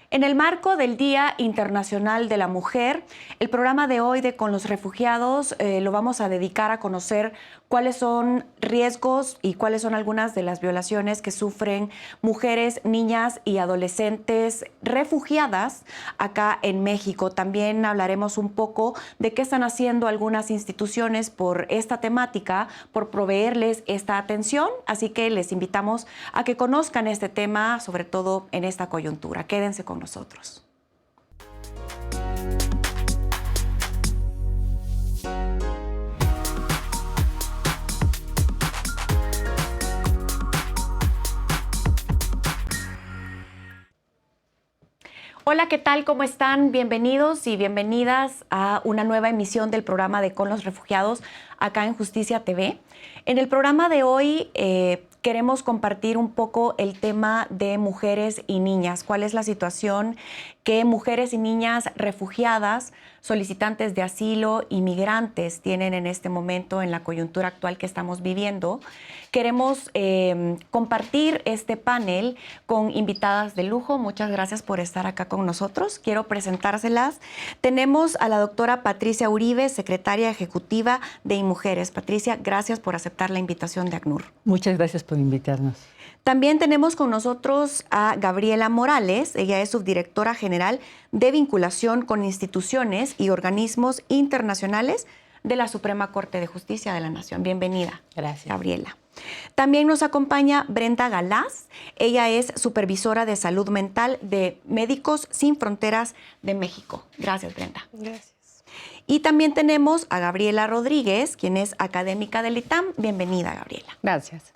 En el marco del Día Internacional de la Mujer, el programa de hoy de Con los Refugiados lo vamos a dedicar a conocer cuáles son riesgos y cuáles son algunas de las violaciones que sufren mujeres, niñas y adolescentes refugiadas acá en México. También hablaremos un poco de qué están haciendo algunas instituciones por esta temática, por proveerles esta atención. Así que les invitamos a que conozcan este tema, sobre todo en esta coyuntura. Quédense con nosotros. Hola, ¿qué tal? ¿Cómo están? Bienvenidos y bienvenidas a una nueva emisión del programa de Con los Refugiados acá en Justicia TV. En el programa de hoy queremos compartir un poco el tema de mujeres y niñas. ¿Cuál es la situación que mujeres y niñas refugiadas, solicitantes de asilo y migrantes tienen en este momento en la coyuntura actual que estamos viviendo? Queremos compartir este panel con invitadas de lujo. Muchas gracias por estar acá con nosotros. Quiero presentárselas. Tenemos a la doctora Patricia Uribe, secretaria ejecutiva de IMujeres. Patricia, gracias por aceptar la invitación de ACNUR. Muchas gracias por invitarnos. También tenemos con nosotros a Gabriela Morales. Ella es subdirectora general de vinculación con instituciones y organismos internacionales de la Suprema Corte de Justicia de la Nación. Bienvenida. Gracias. Gabriela. También nos acompaña Brenda Galaz. Ella es supervisora de salud mental de Médicos Sin Fronteras de México. Gracias, Brenda. Gracias. Y también tenemos a Gabriela Rodríguez, quien es académica del ITAM. Bienvenida, Gabriela. Gracias.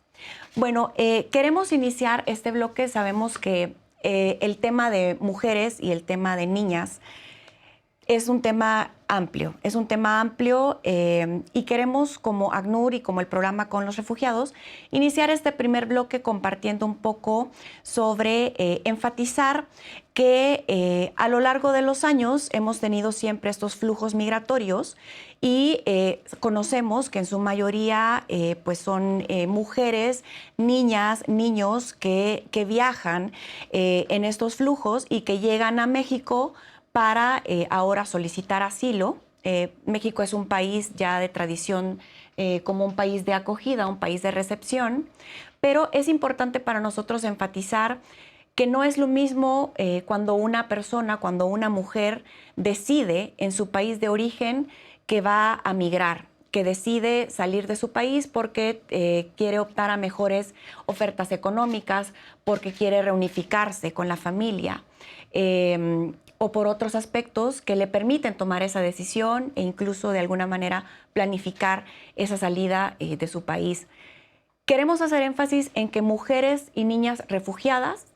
Bueno, queremos iniciar este bloque. Sabemos que el tema de mujeres y el tema de niñas es un tema amplio, y queremos, como ACNUR y como el programa Con los Refugiados, iniciar este primer bloque compartiendo un poco sobre enfatizar que a lo largo de los años hemos tenido siempre estos flujos migratorios y conocemos que en su mayoría pues son mujeres, niñas, niños que viajan en estos flujos y que llegan a México para ahora solicitar asilo. México es un país ya de tradición como un país de acogida, un país de recepción, pero es importante para nosotros enfatizar que no es lo mismo cuando una persona, cuando una mujer decide en su país de origen que va a migrar, que decide salir de su país porque quiere optar a mejores ofertas económicas, porque quiere reunificarse con la familia, o por otros aspectos que le permiten tomar esa decisión e incluso de alguna manera planificar esa salida de su país. Queremos hacer énfasis en que mujeres y niñas refugiadas,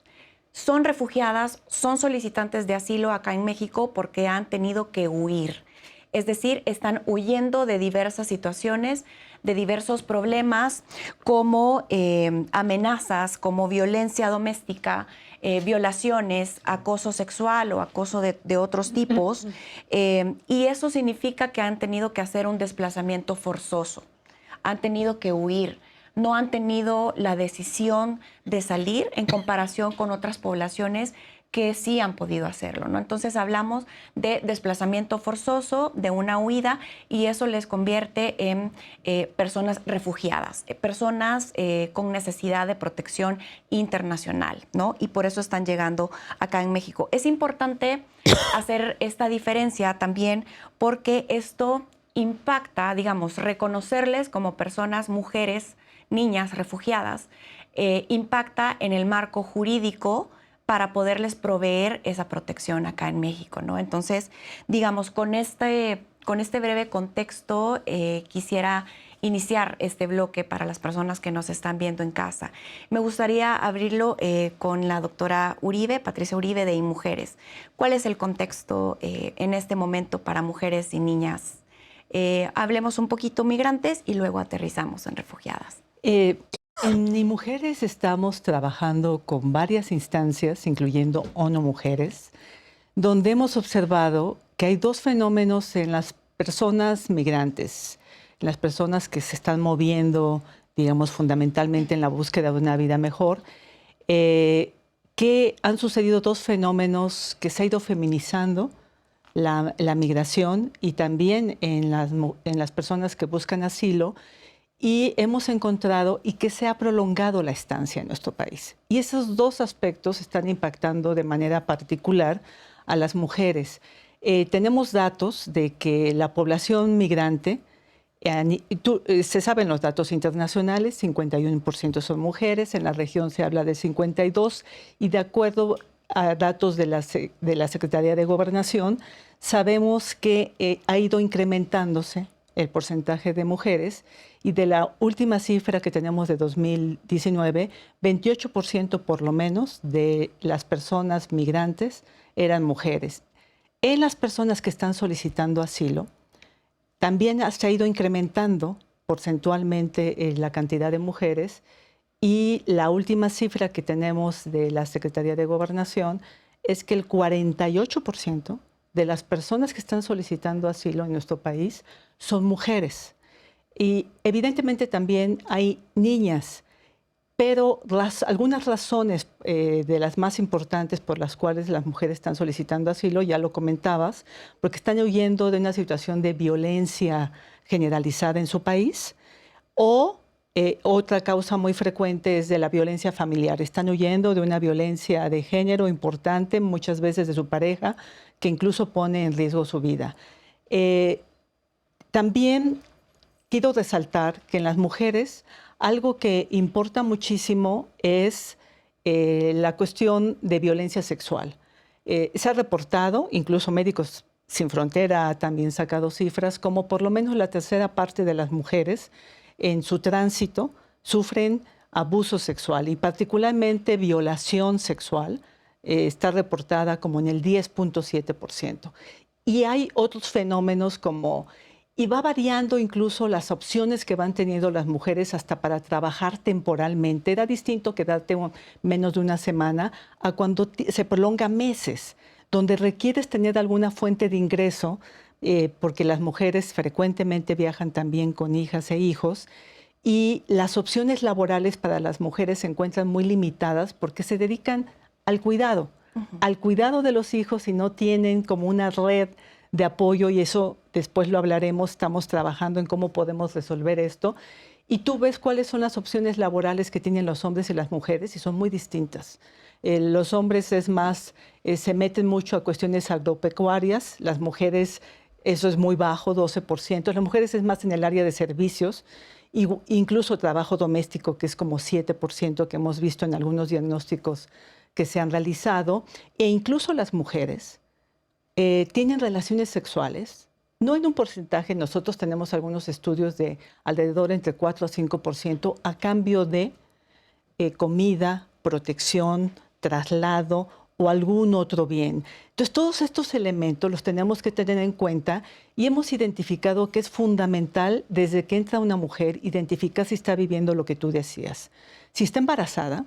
son solicitantes de asilo acá en México porque han tenido que huir. Es decir, están huyendo de diversas situaciones, de diversos problemas como amenazas, como violencia doméstica, violaciones, acoso sexual o acoso de otros tipos. Y eso significa que han tenido que hacer un desplazamiento forzoso, han tenido que huir. No han tenido la decisión de salir en comparación con otras poblaciones que sí han podido hacerlo, ¿no? Entonces hablamos de desplazamiento forzoso, de una huida, y eso les convierte en personas refugiadas, personas con necesidad de protección internacional, ¿no? Y por eso están llegando acá en México. Es importante hacer esta diferencia también porque esto impacta, digamos, reconocerles como personas, mujeres, niñas refugiadas, impacta en el marco jurídico para poderles proveer esa protección acá en México, ¿no? Entonces, digamos, con este breve contexto, quisiera iniciar este bloque para las personas que nos están viendo en casa. Me gustaría abrirlo con la doctora Uribe, Patricia Uribe, de IMujeres. ¿Cuál es el contexto en este momento para mujeres y niñas? Hablemos un poquito migrantes y luego aterrizamos en refugiadas. En IMujeres estamos trabajando con varias instancias, incluyendo ONU Mujeres, donde hemos observado que hay dos fenómenos en las personas migrantes, en las personas que se están moviendo, digamos, fundamentalmente en la búsqueda de una vida mejor, que que han sucedido dos fenómenos que se ha ido feminizando la migración y también en las personas que buscan asilo, y hemos encontrado y que se ha prolongado la estancia en nuestro país. Y esos dos aspectos están impactando de manera particular a las mujeres. Tenemos datos de que la población migrante, se saben los datos internacionales, 51% son mujeres, en la región se habla de 52%, y de acuerdo a datos de la Secretaría de Gobernación, sabemos que ha ido incrementándose el porcentaje de mujeres, y de la última cifra que tenemos de 2019, 28% por lo menos de las personas migrantes eran mujeres. En las personas que están solicitando asilo, también se ha ido incrementando porcentualmente la cantidad de mujeres, y la última cifra que tenemos de la Secretaría de Gobernación es que el 48% de las personas que están solicitando asilo en nuestro país son mujeres. Y evidentemente también hay niñas, pero algunas razones de las más importantes por las cuales las mujeres están solicitando asilo, ya lo comentabas, porque están huyendo de una situación de violencia generalizada en su país, o otra causa muy frecuente es de la violencia familiar. Están huyendo de una violencia de género importante, muchas veces de su pareja, que incluso pone en riesgo su vida. También quiero resaltar que en las mujeres algo que importa muchísimo es la cuestión de violencia sexual. Se ha reportado, incluso Médicos Sin Frontera ha también sacado cifras, como por lo menos la tercera parte de las mujeres en su tránsito sufren abuso sexual, y particularmente violación sexual está reportada como en el 10.7%. Y hay otros fenómenos como, y va variando incluso las opciones que van teniendo las mujeres hasta para trabajar temporalmente. Era distinto quedarte menos de una semana a cuando se prolonga meses, donde requieres tener alguna fuente de ingreso, porque las mujeres frecuentemente viajan también con hijas e hijos, y las opciones laborales para las mujeres se encuentran muy limitadas porque se dedican al cuidado, al cuidado de los hijos, y no tienen como una red de apoyo, y eso después lo hablaremos. Estamos trabajando en cómo podemos resolver esto. Y tú ves cuáles son las opciones laborales que tienen los hombres y las mujeres, y son muy distintas. Los hombres es más, se meten mucho a cuestiones agropecuarias, las mujeres, eso es muy bajo, 12%. Las mujeres es más en el área de servicios, incluso trabajo doméstico, que es como 7% que hemos visto en algunos diagnósticos que se han realizado. E incluso las mujeres tienen relaciones sexuales, no en un porcentaje. Nosotros tenemos algunos estudios de alrededor entre 4 a 5% a cambio de comida, protección, traslado o algún otro bien. Entonces, todos estos elementos los tenemos que tener en cuenta, y hemos identificado que es fundamental desde que entra una mujer identificar si está viviendo lo que tú decías. Si está embarazada,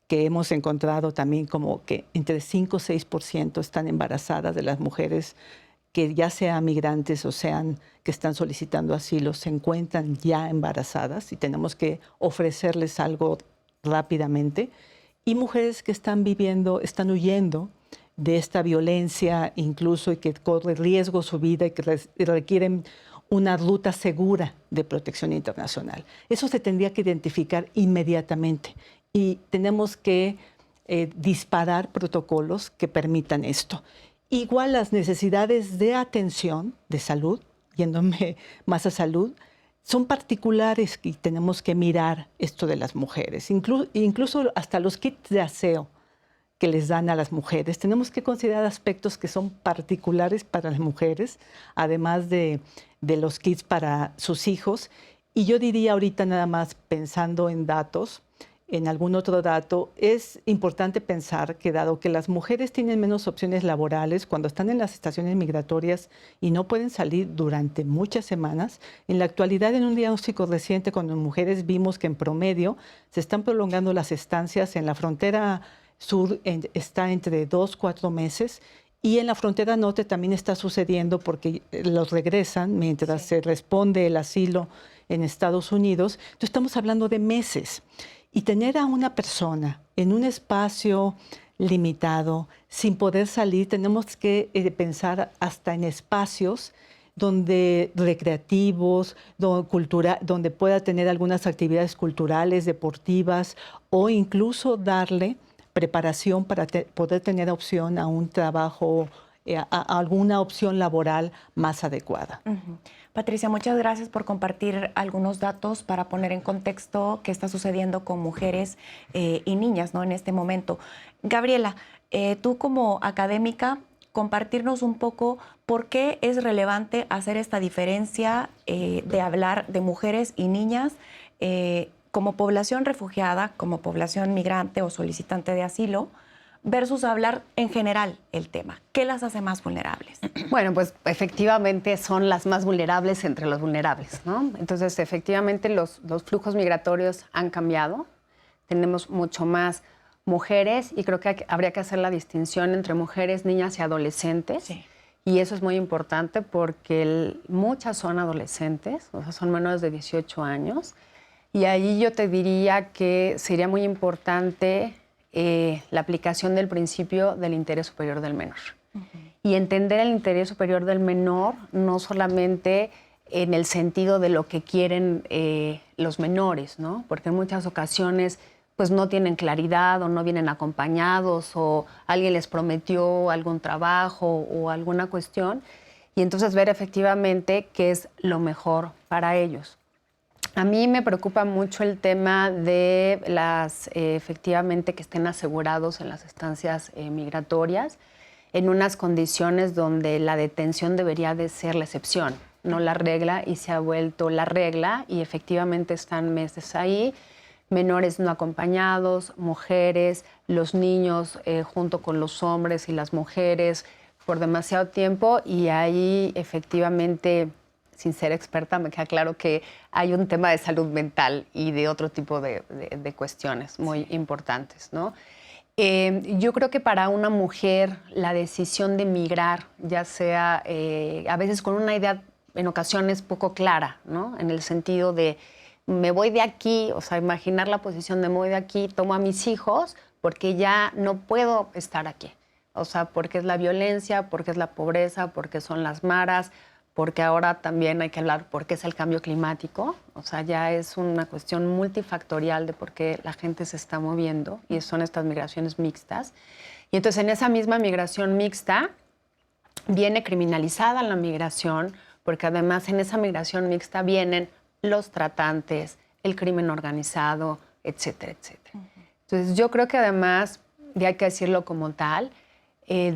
que hemos encontrado también como que entre 5 o 6% están embarazadas de las mujeres que ya sean migrantes o sean que están solicitando asilo, se encuentran ya embarazadas y tenemos que ofrecerles algo rápidamente. Y mujeres que están huyendo de esta violencia incluso, y que corre riesgo su vida y que requieren una ruta segura de protección internacional. Eso se tendría que identificar inmediatamente, y tenemos que disparar protocolos que permitan esto. Igual las necesidades de atención, de salud, yéndome más a salud, son particulares, y tenemos que mirar esto de las mujeres. Incluso hasta los kits de aseo que les dan a las mujeres, tenemos que considerar aspectos que son particulares para las mujeres, además de los kits para sus hijos. Y yo diría ahorita, nada más pensando en datos, en algún otro dato, es importante pensar que dado que las mujeres tienen menos opciones laborales cuando están en las estaciones migratorias y no pueden salir durante muchas semanas, en la actualidad, en un diagnóstico reciente con las mujeres, vimos que en promedio se están prolongando las estancias. En la frontera sur está entre 2 a 4 meses, y en la frontera norte también está sucediendo porque los regresan mientras se responde el asilo en Estados Unidos. Entonces estamos hablando de meses. Y tener a una persona en un espacio limitado, sin poder salir, tenemos que pensar hasta en espacios donde recreativos, donde pueda tener algunas actividades culturales, deportivas, o incluso darle preparación para poder tener opción a un trabajo, a alguna opción laboral más adecuada. Ujú. Patricia, muchas gracias por compartir algunos datos para poner en contexto qué está sucediendo con mujeres y niñas, ¿no?, en este momento. Gabriela, tú como académica, compartirnos un poco por qué es relevante hacer esta diferencia de hablar de mujeres y niñas como población refugiada, como población migrante o solicitante de asilo, versus hablar en general el tema. ¿Qué las hace más vulnerables? Bueno, pues efectivamente son las más vulnerables entre los vulnerables, ¿no? Entonces, efectivamente los flujos migratorios han cambiado. Tenemos mucho más mujeres y creo que habría que hacer la distinción entre mujeres, niñas y adolescentes. Sí. Y eso es muy importante porque muchas son adolescentes, o sea, son menores de 18 años. Y ahí yo te diría que sería muy importante la aplicación del principio del interés superior del menor. Y entender el interés superior del menor no solamente en el sentido de lo que quieren los menores, ¿no? Porque en muchas ocasiones pues no tienen claridad o no vienen acompañados o alguien les prometió algún trabajo o alguna cuestión y entonces ver efectivamente qué es lo mejor para ellos. A mí me preocupa mucho el tema de efectivamente, que estén asegurados en las estancias migratorias, en unas condiciones donde la detención debería de ser la excepción, no la regla, y se ha vuelto la regla, y efectivamente están meses ahí, menores no acompañados, mujeres, los niños junto con los hombres y las mujeres por demasiado tiempo, y ahí efectivamente, sin ser experta, me queda claro que hay un tema de salud mental y de otro tipo de cuestiones muy importantes, ¿no? Yo creo que para una mujer la decisión de migrar, ya sea a veces con una idea en ocasiones poco clara, ¿no? En el sentido de me voy de aquí, o sea, imaginar la posición de me voy de aquí, tomo a mis hijos porque ya no puedo estar aquí. O sea, porque es la violencia, porque es la pobreza, porque son las maras, porque ahora también hay que hablar porque es el cambio climático, o sea, ya es una cuestión multifactorial de por qué la gente se está moviendo y son estas migraciones mixtas. Y entonces en esa misma migración mixta viene criminalizada la migración, porque además en esa migración mixta vienen los tratantes, el crimen organizado, etcétera, etcétera. Entonces yo creo que además, y hay que decirlo como tal,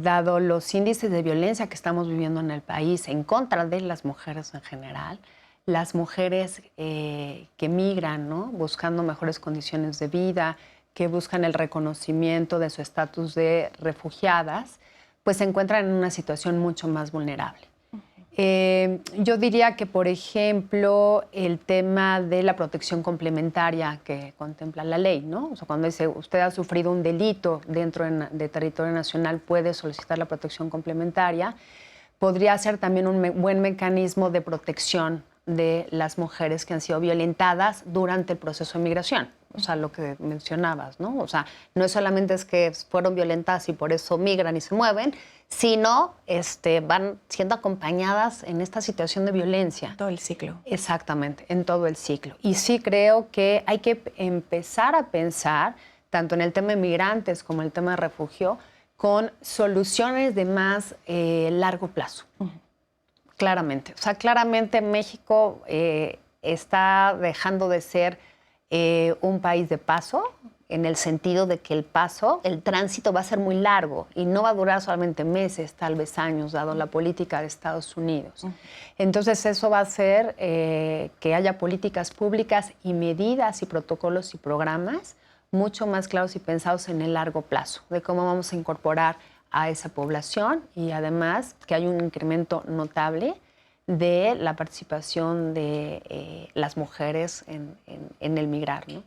dado los índices de violencia que estamos viviendo en el país en contra de las mujeres en general, las mujeres que migran, ¿no?, buscando mejores condiciones de vida, que buscan el reconocimiento de su estatus de refugiadas, pues se encuentran en una situación mucho más vulnerable. Yo diría que, por ejemplo, el tema de la protección complementaria que contempla la ley, ¿no? O sea, cuando dice usted ha sufrido un delito dentro de territorio nacional, puede solicitar la protección complementaria, podría ser también un buen mecanismo de protección de las mujeres que han sido violentadas durante el proceso de migración. O sea, lo que mencionabas, ¿no? O sea, no solamente es que fueron violentadas y por eso migran y se mueven, sino van siendo acompañadas en esta situación de violencia. Todo el ciclo. Exactamente, en todo el ciclo. Y sí creo que hay que empezar a pensar, tanto en el tema de migrantes como en el tema de refugio, con soluciones de más largo plazo. Claramente. O sea, claramente México está dejando de ser un país de paso, en el sentido de que el tránsito va a ser muy largo y no va a durar solamente meses, tal vez años, dado la política de Estados Unidos. Entonces eso va a hacer que haya políticas públicas y medidas y protocolos y programas mucho más claros y pensados en el largo plazo, de cómo vamos a incorporar a esa población y además que hay un incremento notable de la participación de las mujeres en el migrar, ¿no?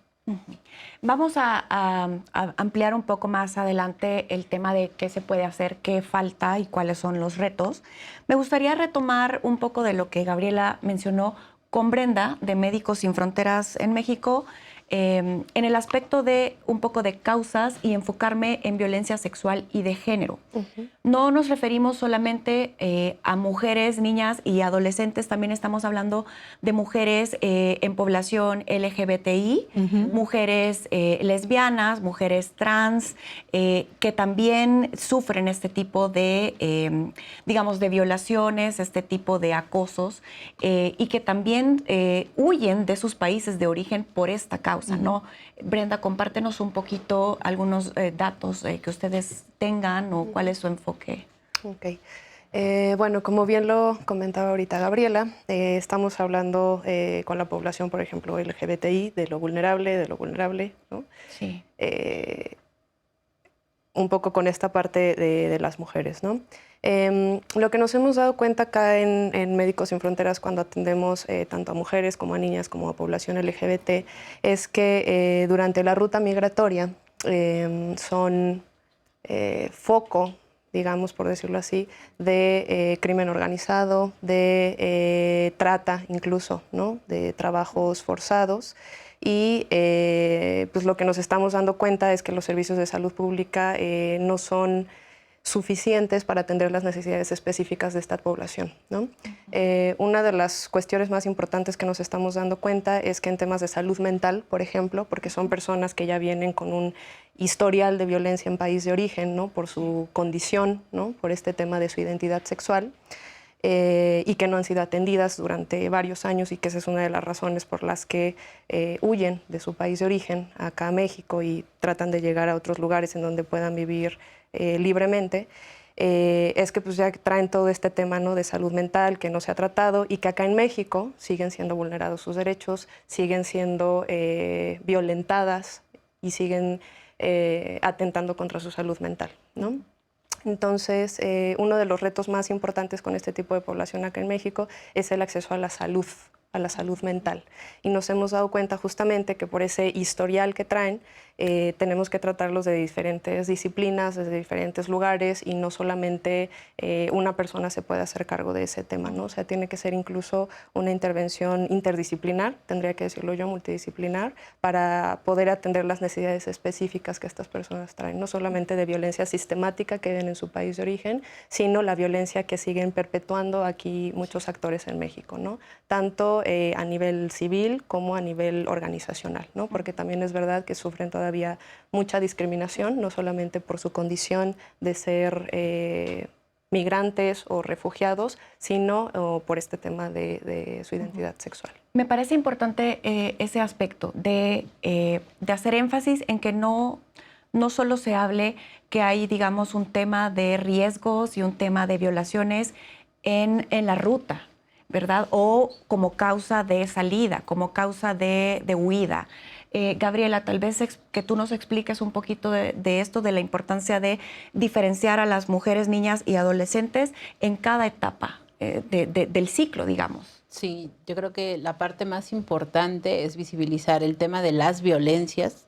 Vamos a ampliar un poco más adelante el tema de qué se puede hacer, qué falta y cuáles son los retos. Me gustaría retomar un poco de lo que Gabriela mencionó con Brenda de Médicos Sin Fronteras en México. en el aspecto de un poco de causas y enfocarme en violencia sexual y de género. No nos referimos solamente a mujeres, niñas y adolescentes, también estamos hablando de mujeres en población LGBTI, mujeres lesbianas, mujeres trans, que también sufren este tipo de, digamos, de violaciones, este tipo de acosos, y que también huyen de sus países de origen por esta causa, ¿no? Brenda, compártenos un poquito algunos datos que ustedes tengan o cuál es su enfoque. Ok. Bueno, como bien lo comentaba ahorita Gabriela, estamos hablando con la población, por ejemplo, LGBTI, de lo vulnerable, ¿no? Sí. Un poco con esta parte de las mujeres, ¿no? Lo que nos hemos dado cuenta acá en Médicos Sin Fronteras cuando atendemos tanto a mujeres como a niñas como a población LGBT es que durante la ruta migratoria son foco, digamos, por decirlo así, de crimen organizado, de trata incluso, ¿no? De trabajos forzados. Y pues lo que nos estamos dando cuenta es que los servicios de salud pública no son suficientes para atender las necesidades específicas de esta población, ¿no? Una de las cuestiones más importantes que nos estamos dando cuenta es que en temas de salud mental, por ejemplo, porque son personas que ya vienen con un historial de violencia en país de origen, ¿no? Por su condición, ¿no? Por este tema de su identidad sexual, y que no han sido atendidas durante varios años y que esa es una de las razones por las que huyen de su país de origen acá a México y tratan de llegar a otros lugares en donde puedan vivir libremente, es que pues ya traen todo este tema, ¿no? De salud mental que no se ha tratado y que acá en México siguen siendo vulnerados sus derechos, siguen siendo violentadas y siguen atentando contra su salud mental, ¿no? Entonces, uno de los retos más importantes con este tipo de población acá en México es el acceso a la salud mental. Y nos hemos dado cuenta justamente que por ese historial que traen, tenemos que tratarlos de diferentes disciplinas, desde diferentes lugares, y no solamente una persona se puede hacer cargo de ese tema, ¿no? O sea, tiene que ser incluso una intervención interdisciplinar, tendría que decirlo yo, multidisciplinar, para poder atender las necesidades específicas que estas personas traen, no solamente de violencia sistemática que ven en su país de origen, sino la violencia que siguen perpetuando aquí muchos actores en México, ¿no? Tanto a nivel civil como a nivel organizacional, ¿no? Porque también es verdad que sufren todavía mucha discriminación, no solamente por su condición de ser migrantes o refugiados, sino por este tema de su identidad sexual. Me parece importante ese aspecto de hacer énfasis en que no solo se hable que hay, digamos, un tema de riesgos y un tema de violaciones en la ruta, ¿verdad? O como causa de salida, como causa de huida. Gabriela, tal vez que tú nos expliques un poquito de esto, de la importancia de diferenciar a las mujeres, niñas y adolescentes en cada etapa del ciclo, digamos. Sí, yo creo que la parte más importante es visibilizar el tema de las violencias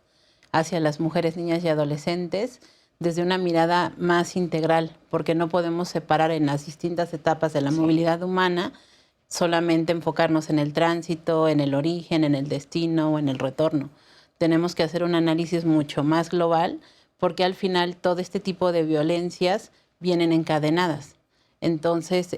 hacia las mujeres, niñas y adolescentes desde una mirada más integral, porque no podemos separar en las distintas etapas de la movilidad humana solamente enfocarnos en el tránsito, en el origen, en el destino o en el retorno. Tenemos que hacer un análisis mucho más global porque al final todo este tipo de violencias vienen encadenadas. Entonces,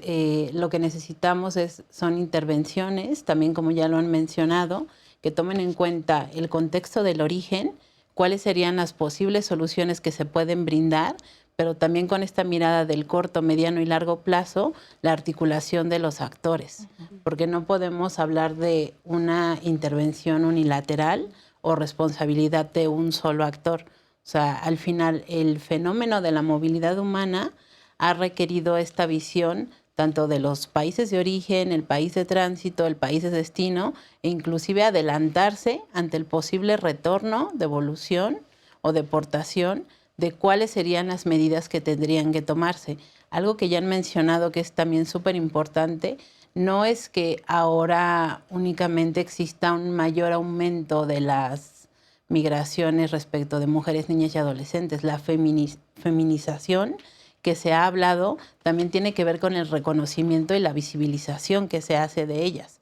lo que necesitamos son intervenciones, también como ya lo han mencionado, que tomen en cuenta el contexto del origen, cuáles serían las posibles soluciones que se pueden brindar, pero también con esta mirada del corto, mediano y largo plazo, la articulación de los actores, porque no podemos hablar de una intervención unilateral o responsabilidad de un solo actor. O sea, al final el fenómeno de la movilidad humana ha requerido esta visión tanto de los países de origen, el país de tránsito, el país de destino, e inclusive adelantarse ante el posible retorno, devolución o deportación de cuáles serían las medidas que tendrían que tomarse. Algo que ya han mencionado que es también súper importante, no es que ahora únicamente exista un mayor aumento de las migraciones respecto de mujeres, niñas y adolescentes. La feminización que se ha hablado también tiene que ver con el reconocimiento y la visibilización que se hace de ellas,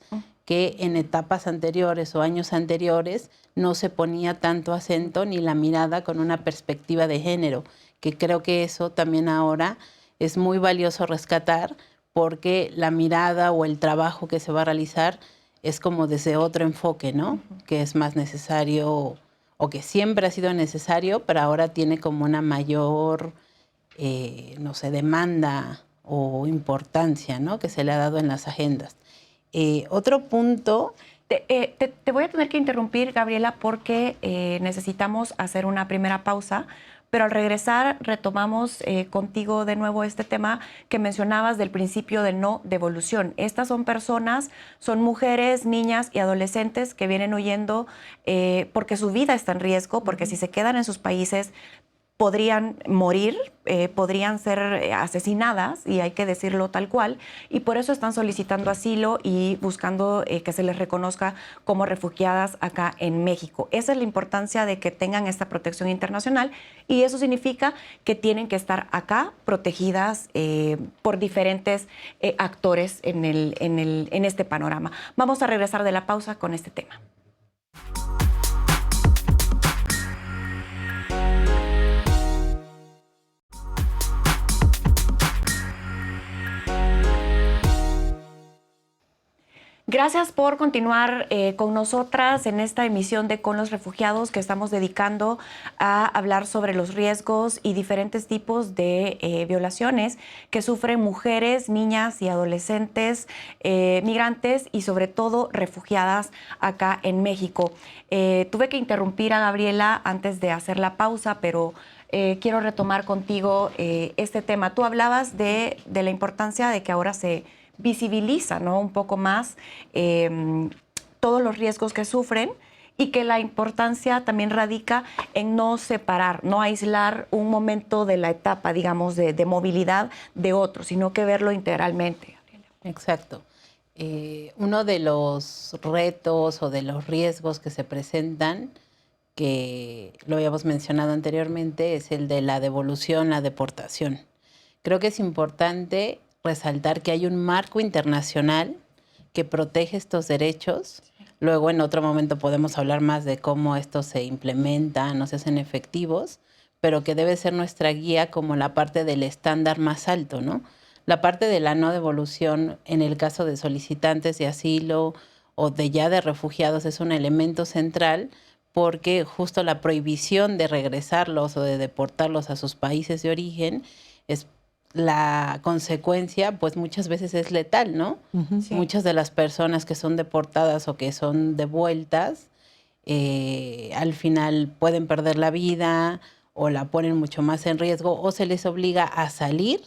que en etapas anteriores o años anteriores no se ponía tanto acento ni la mirada con una perspectiva de género, que creo que eso también ahora es muy valioso rescatar, porque la mirada o el trabajo que se va a realizar es como desde otro enfoque, ¿no? Que es más necesario, o que siempre ha sido necesario, pero ahora tiene como una mayor, no sé, demanda o importancia, ¿no? Que se le ha dado en las agendas. Otro punto... Te voy a tener que interrumpir, Gabriela, porque necesitamos hacer una primera pausa, pero al regresar retomamos contigo de nuevo este tema que mencionabas del principio de no devolución. Estas son personas, son mujeres, niñas y adolescentes que vienen huyendo porque su vida está en riesgo, porque si se quedan en sus países podrían morir, podrían ser asesinadas, y hay que decirlo tal cual, y por eso están solicitando asilo y buscando que se les reconozca como refugiadas acá en México. Esa es la importancia de que tengan esta protección internacional, y eso significa que tienen que estar acá protegidas por diferentes actores en este panorama. Vamos a regresar de la pausa con este tema. Gracias por continuar con nosotras en esta emisión de Con los Refugiados, que estamos dedicando a hablar sobre los riesgos y diferentes tipos de violaciones que sufren mujeres, niñas y adolescentes migrantes y sobre todo refugiadas acá en México. Tuve que interrumpir a Gabriela antes de hacer la pausa, pero quiero retomar contigo este tema. Tú hablabas de la importancia de que ahora se visibiliza, ¿no?, un poco más todos los riesgos que sufren, y que la importancia también radica en no separar, no aislar un momento de la etapa, digamos, de movilidad de otro, sino que verlo integralmente. Exacto. Uno de los retos o de los riesgos que se presentan, que lo habíamos mencionado anteriormente, es el de la devolución, la deportación. Creo que es importante resaltar que hay un marco internacional que protege estos derechos. Luego, en otro momento, podemos hablar más de cómo estos se implementan o se hacen efectivos, pero que debe ser nuestra guía como la parte del estándar más alto, ¿no? La parte de la no devolución en el caso de solicitantes de asilo o de refugiados es un elemento central, porque justo la prohibición de regresarlos o de deportarlos a sus países de origen es la consecuencia, pues muchas veces es letal, ¿no? Sí. Muchas de las personas que son deportadas o que son devueltas, al final pueden perder la vida o la ponen mucho más en riesgo, o se les obliga a salir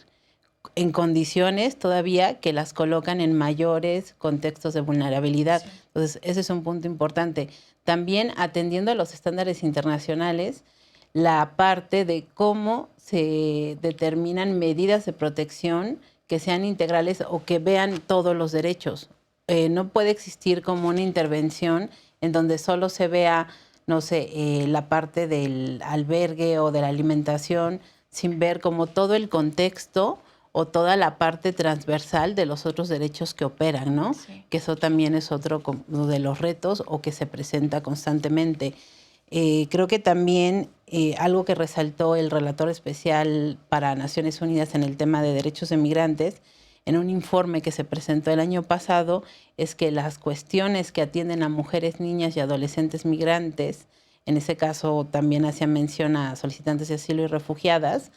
en condiciones todavía que las colocan en mayores contextos de vulnerabilidad. Sí. Entonces, ese es un punto importante. También atendiendo a los estándares internacionales, la parte de cómo se determinan medidas de protección que sean integrales o que vean todos los derechos. No puede existir como una intervención en donde solo se vea, no sé, la parte del albergue o de la alimentación, sin ver como todo el contexto o toda la parte transversal de los otros derechos que operan, ¿no? Sí. Que eso también es otro de los retos o que se presenta constantemente. Creo que también algo que resaltó el relator especial para Naciones Unidas en el tema de derechos de migrantes, en un informe que se presentó el año pasado, es que las cuestiones que atienden a mujeres, niñas y adolescentes migrantes, en ese caso también hacía mención a solicitantes de asilo y refugiadas,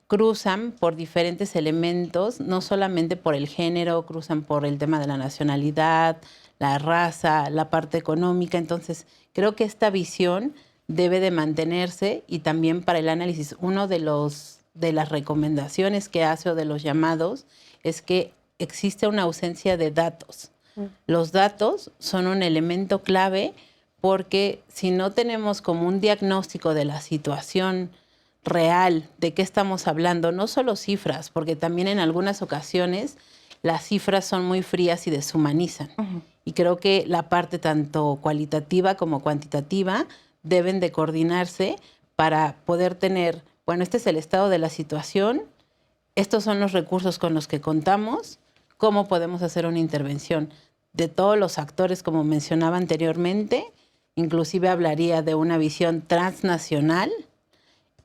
cruzan por diferentes elementos, no solamente por el género, cruzan por el tema de la nacionalidad, la raza, la parte económica. Entonces, creo que esta visión debe de mantenerse, y también para el análisis, uno de las recomendaciones que hace o de los llamados es que existe una ausencia de datos. Los datos son un elemento clave, porque si no tenemos como un diagnóstico de la situación real, de qué estamos hablando, no solo cifras, porque también en algunas ocasiones las cifras son muy frías y deshumanizan. Y creo que la parte tanto cualitativa como cuantitativa deben de coordinarse para poder tener, bueno, este es el estado de la situación, estos son los recursos con los que contamos, cómo podemos hacer una intervención. de todos los actores, como mencionaba anteriormente. Inclusive hablaría de una visión transnacional,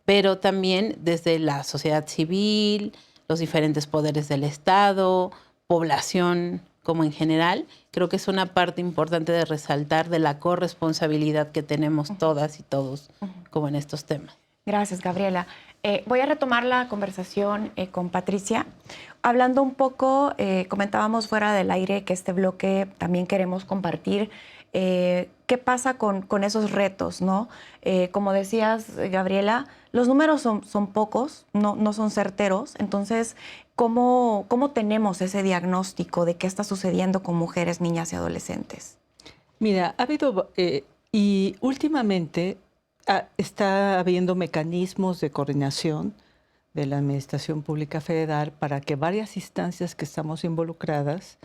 pero también desde la sociedad civil, los diferentes poderes del Estado, población como en general. Creo que es una parte importante de resaltar de la corresponsabilidad que tenemos todas y todos como en estos temas. Gracias, Gabriela. Voy a retomar la conversación con Patricia. Hablando un poco, comentábamos fuera del aire que este bloque también queremos compartir. ¿Qué pasa con esos retos, no? Como decías, Gabriela, los números son pocos, no son certeros. Entonces, ¿cómo tenemos ese diagnóstico de qué está sucediendo con mujeres, niñas y adolescentes? Mira, ha habido, y últimamente está habiendo mecanismos de coordinación de la Administración Pública Federal para que varias instancias que estamos involucradas,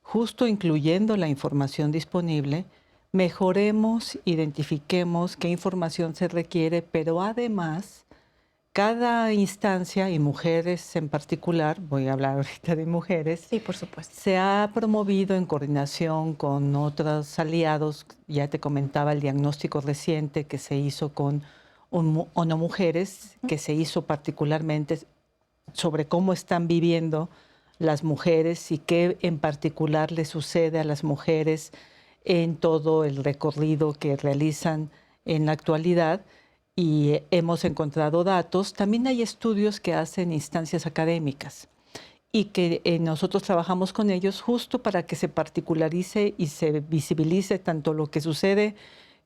justo incluyendo la información disponible, mejoremos, identifiquemos qué información se requiere, pero además cada instancia, y mujeres en particular, voy a hablar ahorita de mujeres, Sí, por supuesto. se ha promovido en coordinación con otros aliados. Ya te comentaba el diagnóstico reciente que se hizo con ONU Mujeres, que se hizo particularmente sobre cómo están viviendo las mujeres y qué en particular le sucede a las mujeres en todo el recorrido que realizan en la actualidad. Y hemos encontrado datos. También hay estudios que hacen instancias académicas y que nosotros trabajamos con ellos justo para que se particularice y se visibilice tanto lo que sucede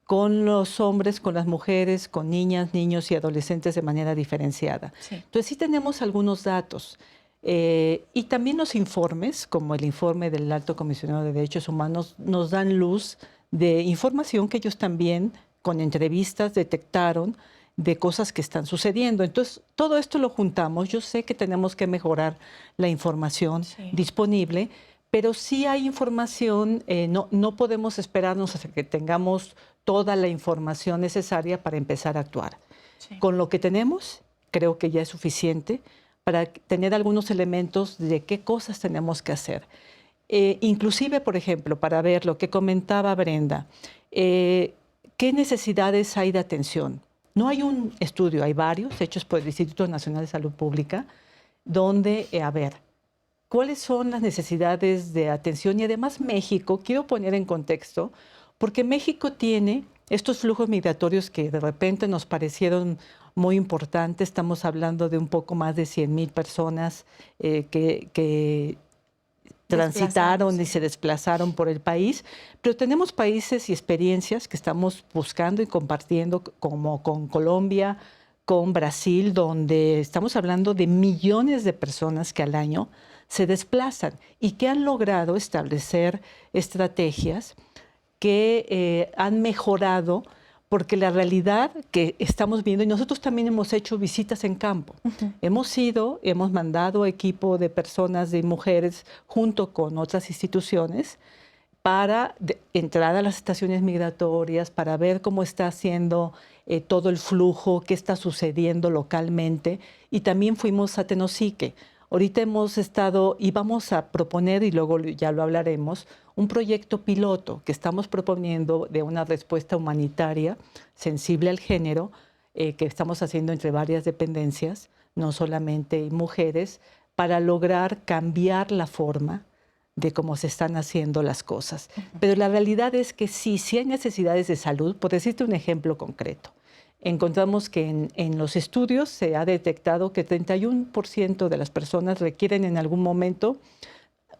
con los hombres, con las mujeres, con niñas, niños y adolescentes de manera diferenciada. Sí. Entonces sí tenemos algunos datos. Y también los informes, como el informe del Alto Comisionado de Derechos Humanos, nos dan luz de información que ellos también, con entrevistas, detectaron de cosas que están sucediendo. Entonces, todo esto lo juntamos. Yo sé que tenemos que mejorar la información disponible, pero sí hay información, no podemos esperarnos hasta que tengamos toda la información necesaria para empezar a actuar. Sí. Con lo que tenemos, creo que ya es suficiente para tener algunos elementos de qué cosas tenemos que hacer. Inclusive, por ejemplo, para ver lo que comentaba Brenda, ¿qué necesidades hay de atención? No hay un estudio, hay varios hechos por el Instituto Nacional de Salud Pública, donde, a ver, ¿cuáles son las necesidades de atención? Y además México, quiero poner en contexto, porque México tiene estos flujos migratorios que de repente nos parecieron muy importantes. Estamos hablando de un poco más de 100,000 personas que transitaron y se desplazaron por el país, pero tenemos países y experiencias que estamos buscando y compartiendo, como con Colombia, con Brasil, donde estamos hablando de millones de personas que al año se desplazan y que han logrado establecer estrategias que han mejorado, porque la realidad que estamos viendo, y nosotros también hemos hecho visitas en campo, hemos mandado equipo de personas, de mujeres, junto con otras instituciones, para entrar a las estaciones migratorias, para ver cómo está haciendo todo el flujo, qué está sucediendo localmente, y también fuimos a Tenosique. Ahorita hemos estado y vamos a proponer, y luego ya lo hablaremos, un proyecto piloto que estamos proponiendo de una respuesta humanitaria sensible al género, que estamos haciendo entre varias dependencias, no solamente mujeres, para lograr cambiar la forma de cómo se están haciendo las cosas. Pero la realidad es que sí hay necesidades de salud. Por decirte un ejemplo concreto, encontramos que en los estudios se ha detectado que 31% de las personas requieren en algún momento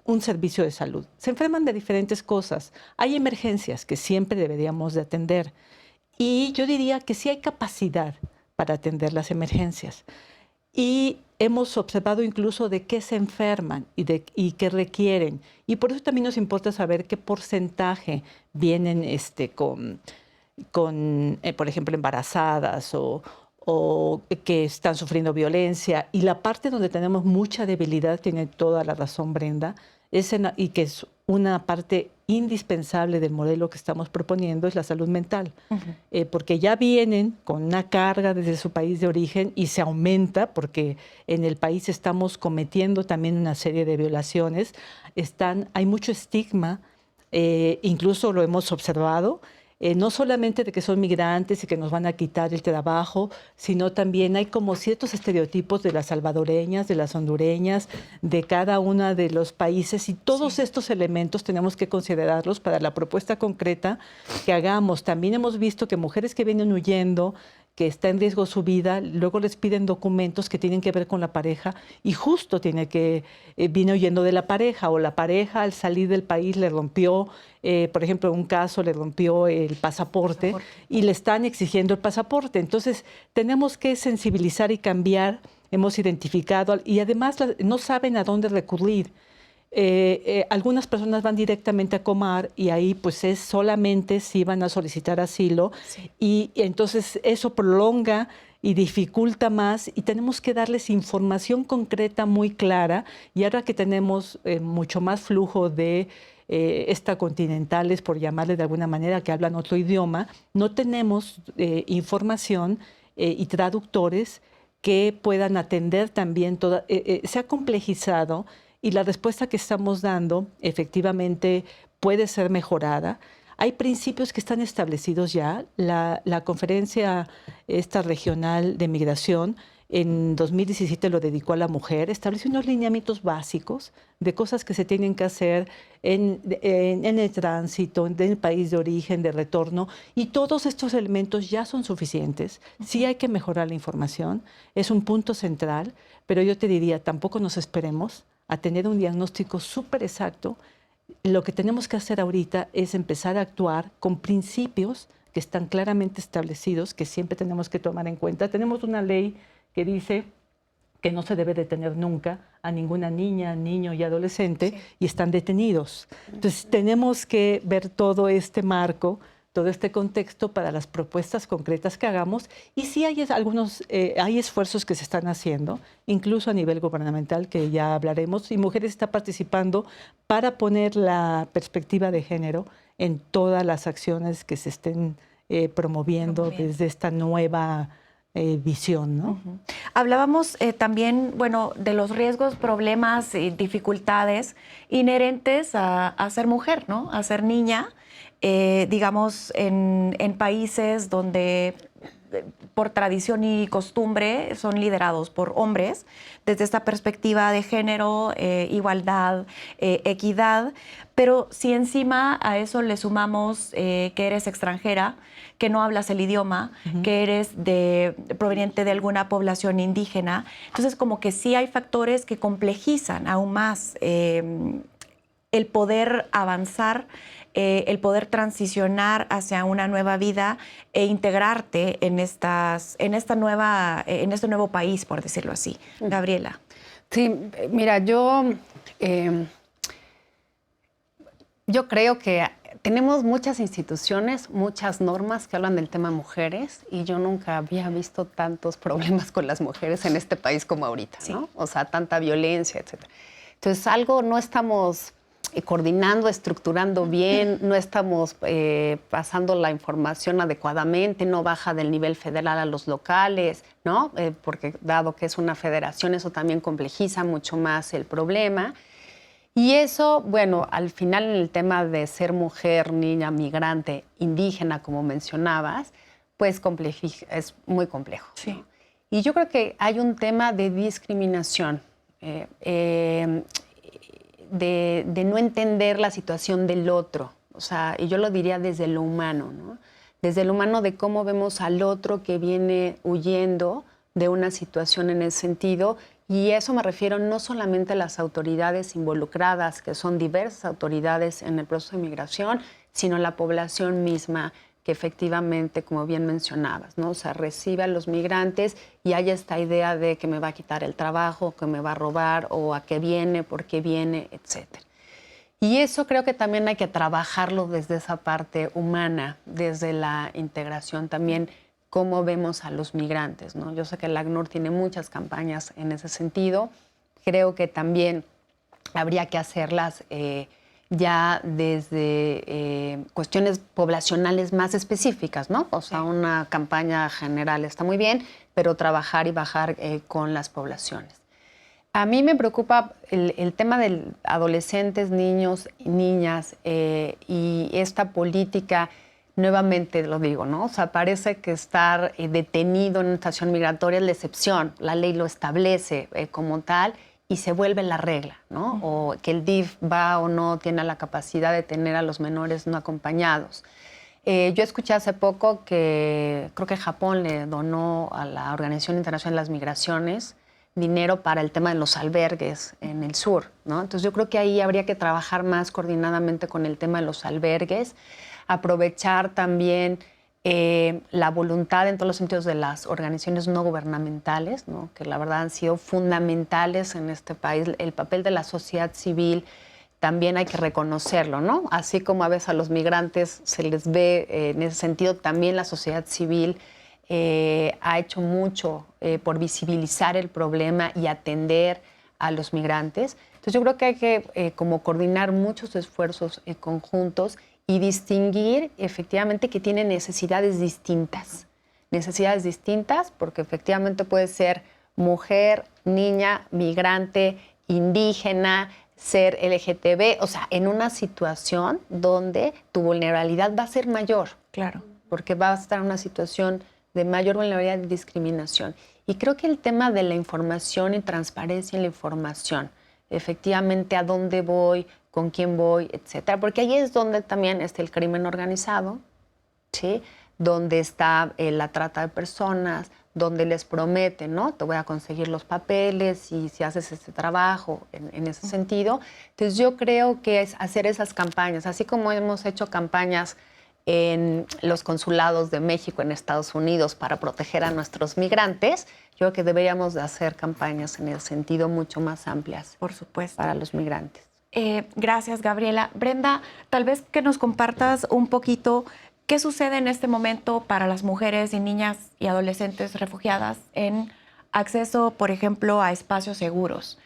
un servicio de salud. Se enferman de diferentes cosas. Hay emergencias que siempre deberíamos de atender. Y yo diría que sí hay capacidad para atender las emergencias. Y hemos observado incluso de qué se enferman y qué requieren. Y por eso también nos importa saber qué porcentaje vienen por ejemplo, embarazadas o que están sufriendo violencia. Y la parte donde tenemos mucha debilidad, tiene toda la razón Brenda, y que es una parte indispensable del modelo que estamos proponiendo, es la salud mental. Porque ya vienen con una carga desde su país de origen y se aumenta porque en el país estamos cometiendo también una serie de violaciones. Hay mucho estigma incluso lo hemos observado, no solamente de que son migrantes y que nos van a quitar el trabajo, sino también hay como ciertos estereotipos de las salvadoreñas, de las hondureñas, de cada uno de los países, y todos estos elementos tenemos que considerarlos para la propuesta concreta que hagamos. También hemos visto que mujeres que vienen huyendo, que está en riesgo su vida, luego les piden documentos que tienen que ver con la pareja y justo viene huyendo de la pareja, o la pareja al salir del país le rompió, por ejemplo, en un caso le rompió el pasaporte y le están exigiendo el pasaporte. Entonces, tenemos que sensibilizar y cambiar. Hemos identificado y además no saben a dónde recurrir. Algunas personas van directamente a Comar y ahí pues es solamente si van a solicitar asilo, y entonces eso prolonga y dificulta más, y tenemos que darles información concreta muy clara. Y ahora que tenemos mucho más flujo de extracontinentales, por llamarle de alguna manera, que hablan otro idioma, no tenemos información y traductores que puedan atender también se ha complejizado, y la respuesta que estamos dando efectivamente puede ser mejorada. Hay principios que están establecidos ya. La conferencia esta regional de migración en 2017 lo dedicó a la mujer, estableció unos lineamientos básicos de cosas que se tienen que hacer en el tránsito, en el país de origen, de retorno, y todos estos elementos ya son suficientes. Sí hay que mejorar la información, es un punto central, pero yo te diría, tampoco nos esperemos a tener un diagnóstico súper exacto. Lo que tenemos que hacer ahorita es empezar a actuar con principios que están claramente establecidos, que siempre tenemos que tomar en cuenta. Tenemos una ley que dice que no se debe detener nunca a ninguna niña, niño y adolescente, y están detenidos. Entonces, tenemos que ver todo este marco, todo este contexto para las propuestas concretas que hagamos. Y sí hay hay esfuerzos que se están haciendo, incluso a nivel gubernamental, que ya hablaremos, y Mujeres está participando para poner la perspectiva de género en todas las acciones que se estén promoviendo desde esta nueva visión, ¿no? Hablábamos también, bueno, de los riesgos, problemas y dificultades inherentes a ser mujer, ¿no? A ser niña. Digamos, en países donde por tradición y costumbre son liderados por hombres, desde esta perspectiva de género, igualdad, equidad, pero si encima a eso le sumamos que eres extranjera, que no hablas el idioma, que eres proveniente de alguna población indígena, entonces como que sí hay factores que complejizan aún más el poder avanzar, el poder transicionar hacia una nueva vida e integrarte en este nuevo país, por decirlo así. Gabriela. Sí, mira, yo creo que tenemos muchas instituciones, muchas normas que hablan del tema mujeres, y yo nunca había visto tantos problemas con las mujeres en este país como ahorita, ¿no? O sea, tanta violencia, etcétera. Entonces, algo no estamos coordinando, estructurando bien, no estamos pasando la información adecuadamente, no baja del nivel federal a los locales, ¿no? Porque dado que es una federación, eso también complejiza mucho más el problema. Y eso, bueno, al final en el tema de ser mujer, niña, migrante, indígena, como mencionabas, pues es muy complejo. Sí. ¿No? Y yo creo que hay un tema de discriminación, de no entender la situación del otro, o sea, y yo lo diría desde lo humano, ¿no? Desde lo humano, de cómo vemos al otro que viene huyendo de una situación en ese sentido, y eso me refiero no solamente a las autoridades involucradas, que son diversas autoridades en el proceso de migración, sino a la población misma, que efectivamente, como bien mencionabas, ¿no? O sea, recibe a los migrantes y hay esta idea de que me va a quitar el trabajo, que me va a robar, o a qué viene, por qué viene, etcétera. Y eso creo que también hay que trabajarlo desde esa parte humana, desde la integración también, cómo vemos a los migrantes, ¿no? Yo sé que el ACNUR tiene muchas campañas en ese sentido. Creo que también habría que hacerlas ya desde cuestiones poblacionales más específicas, ¿no? O sea, una campaña general está muy bien, pero trabajar y bajar con las poblaciones. A mí me preocupa el tema de adolescentes, niños y niñas y esta política, nuevamente lo digo, ¿no? O sea, parece que estar detenido en una estación migratoria es la excepción. La ley lo establece como tal y se vuelve la regla, ¿no? O que el DIF va o no tiene la capacidad de tener a los menores no acompañados. Yo escuché hace poco que creo que Japón le donó a la Organización Internacional de las Migraciones dinero para el tema de los albergues en el sur, ¿no? Entonces yo creo que ahí habría que trabajar más coordinadamente con el tema de los albergues, aprovechar también la voluntad en todos los sentidos de las organizaciones no gubernamentales, ¿no? Que la verdad han sido fundamentales en este país. El papel de la sociedad civil también hay que reconocerlo, ¿no? Así como a veces a los migrantes se les ve en ese sentido, también la sociedad civil ha hecho mucho por visibilizar el problema y atender a los migrantes. Entonces yo creo que hay que como coordinar muchos esfuerzos conjuntos y distinguir efectivamente que tienen necesidades distintas porque efectivamente puede ser mujer, niña, migrante, indígena, ser LGTB, o sea, en una situación donde tu vulnerabilidad va a ser mayor. Claro. Porque va a estar en una situación de mayor vulnerabilidad y discriminación. Y creo que el tema de la información y transparencia en la información, efectivamente a dónde voy, con quién voy, etcétera, porque ahí es donde también está el crimen organizado, ¿sí? Donde está la trata de personas, donde les prometen, ¿no? Te voy a conseguir los papeles y si haces este trabajo en ese sentido. Entonces yo creo que es hacer esas campañas, así como hemos hecho campañas en los consulados de México en Estados Unidos para proteger a nuestros migrantes, yo creo que deberíamos de hacer campañas en el sentido mucho más amplias. Por supuesto. Para los migrantes. Gracias, Gabriela. Brenda, tal vez que nos compartas un poquito qué sucede en este momento para las mujeres y niñas y adolescentes refugiadas en acceso, por ejemplo, a espacios seguros.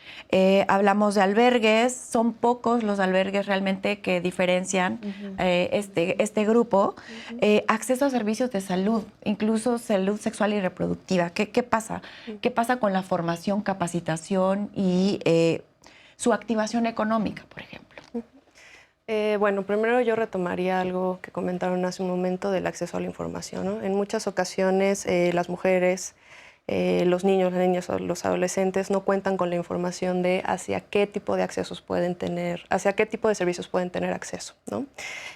Hablamos de albergues, son pocos los albergues realmente que diferencian este grupo. Acceso a servicios de salud, incluso salud sexual y reproductiva. ¿Qué pasa? ¿Qué pasa con la formación, capacitación y su activación económica, por ejemplo? Bueno, primero yo retomaría algo que comentaron hace un momento del acceso a la información, ¿no? En muchas ocasiones las mujeres, los niños, las niñas o los adolescentes no cuentan con la información de hacia qué tipo de accesos pueden tener, hacia qué tipo de servicios pueden tener acceso, ¿no?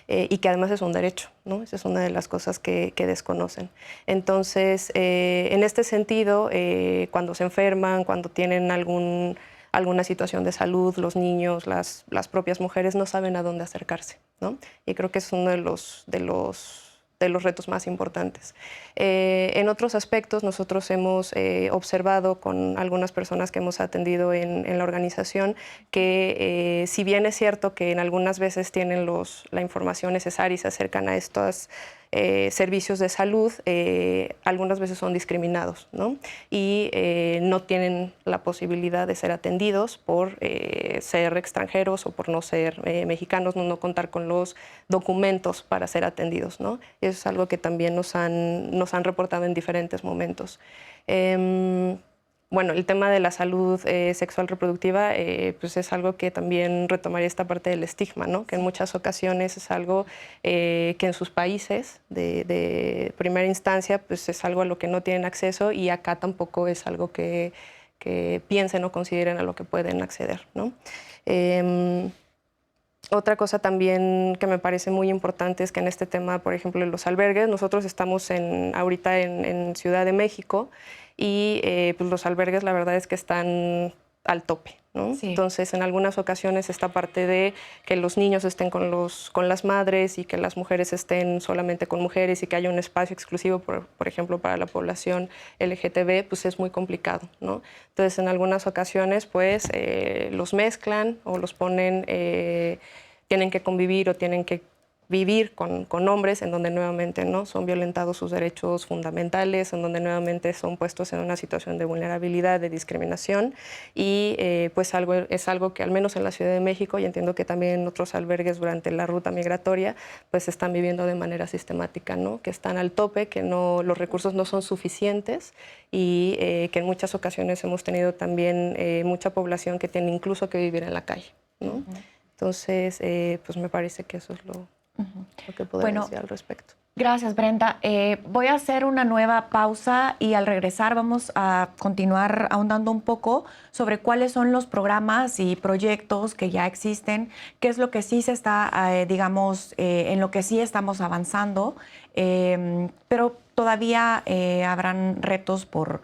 Y que además es un derecho, ¿no? Esa es una de las cosas que desconocen. Entonces, en este sentido, cuando se enferman, cuando tienen alguna situación de salud, los niños, las propias mujeres no saben a dónde acercarse, ¿no? Y creo que es uno de los retos más importantes. En otros aspectos, nosotros hemos observado con algunas personas que hemos atendido en la organización que si bien es cierto que en algunas veces tienen la información necesaria y se acercan a estos servicios de salud, algunas veces son discriminados, ¿no? Y no tienen la posibilidad de ser atendidos por ser extranjeros o por no ser mexicanos, no contar con los documentos para ser atendidos, ¿no? Y eso es algo que también nos han reportado en diferentes momentos. Bueno, el tema de la salud sexual reproductiva pues es algo que también retomaría esta parte del estigma, ¿no? Que en muchas ocasiones es algo que en sus países de primera instancia pues es algo a lo que no tienen acceso y acá tampoco es algo que piensen o consideren a lo que pueden acceder, ¿no? Otra cosa también que me parece muy importante es que en este tema, por ejemplo, en los albergues, nosotros estamos ahorita en Ciudad de México y pues los albergues la verdad es que están al tope, ¿no? Sí. Entonces, en algunas ocasiones esta parte de que los niños estén con las madres y que las mujeres estén solamente con mujeres y que haya un espacio exclusivo, por ejemplo, para la población LGTB, pues es muy complicado, ¿no? Entonces, en algunas ocasiones, pues, los mezclan o los ponen, tienen que convivir o tienen que vivir con hombres en donde nuevamente no son violentados sus derechos fundamentales, en donde nuevamente son puestos en una situación de vulnerabilidad, de discriminación y pues es algo que al menos en la Ciudad de México y entiendo que también en otros albergues durante la ruta migratoria pues están viviendo de manera sistemática, ¿no? Que están al tope, que los recursos no son suficientes y que en muchas ocasiones hemos tenido también mucha población que tiene incluso que vivir en la calle, ¿no? Entonces, pues me parece que eso es lo que podría decir al respecto. Gracias, Brenda. Voy a hacer una nueva pausa y al regresar vamos a continuar ahondando un poco sobre cuáles son los programas y proyectos que ya existen, qué es lo que sí se está, digamos, en lo que sí estamos avanzando, pero todavía habrán retos por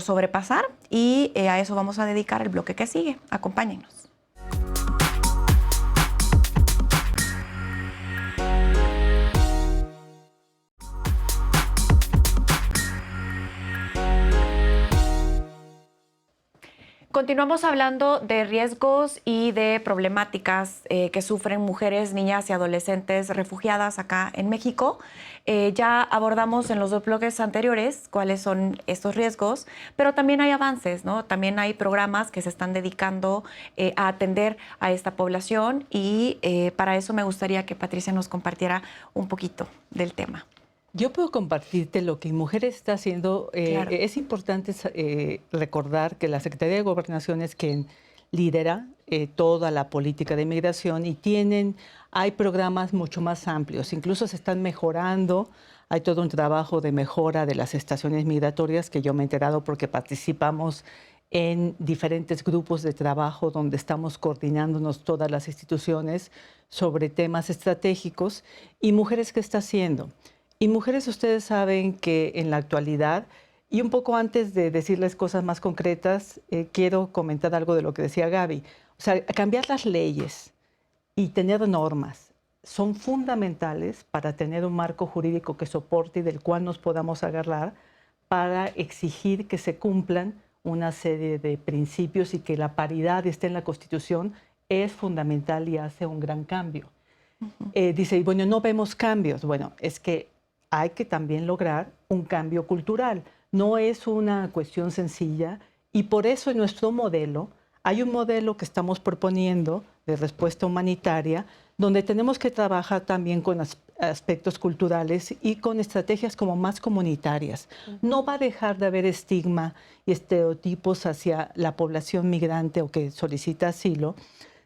sobrepasar y a eso vamos a dedicar el bloque que sigue. Acompáñennos. Continuamos hablando de riesgos y de problemáticas que sufren mujeres, niñas y adolescentes refugiadas acá en México. Ya abordamos en los dos bloques anteriores cuáles son estos riesgos, pero también hay avances, ¿no? También hay programas que se están dedicando a atender a esta población y para eso me gustaría que Patricia nos compartiera un poquito del tema. Yo puedo compartirte lo que Mujeres está haciendo. Claro. Es importante recordar que la Secretaría de Gobernación es quien lidera toda la política de migración y hay programas mucho más amplios. Incluso se están mejorando. Hay todo un trabajo de mejora de las estaciones migratorias que yo me he enterado porque participamos en diferentes grupos de trabajo donde estamos coordinándonos todas las instituciones sobre temas estratégicos. ¿Y Mujeres qué está haciendo? Y Mujeres, ustedes saben que en la actualidad, y un poco antes de decirles cosas más concretas, quiero comentar algo de lo que decía Gaby. O sea, cambiar las leyes y tener normas son fundamentales para tener un marco jurídico que soporte y del cual nos podamos agarrar para exigir que se cumplan una serie de principios y que la paridad esté en la Constitución es fundamental y hace un gran cambio. Dice, y bueno, no vemos cambios. Bueno, es que hay que también lograr un cambio cultural. No es una cuestión sencilla y por eso en nuestro modelo hay un modelo que estamos proponiendo de respuesta humanitaria donde tenemos que trabajar también con aspectos culturales y con estrategias como más comunitarias. No va a dejar de haber estigma y estereotipos hacia la población migrante o que solicita asilo,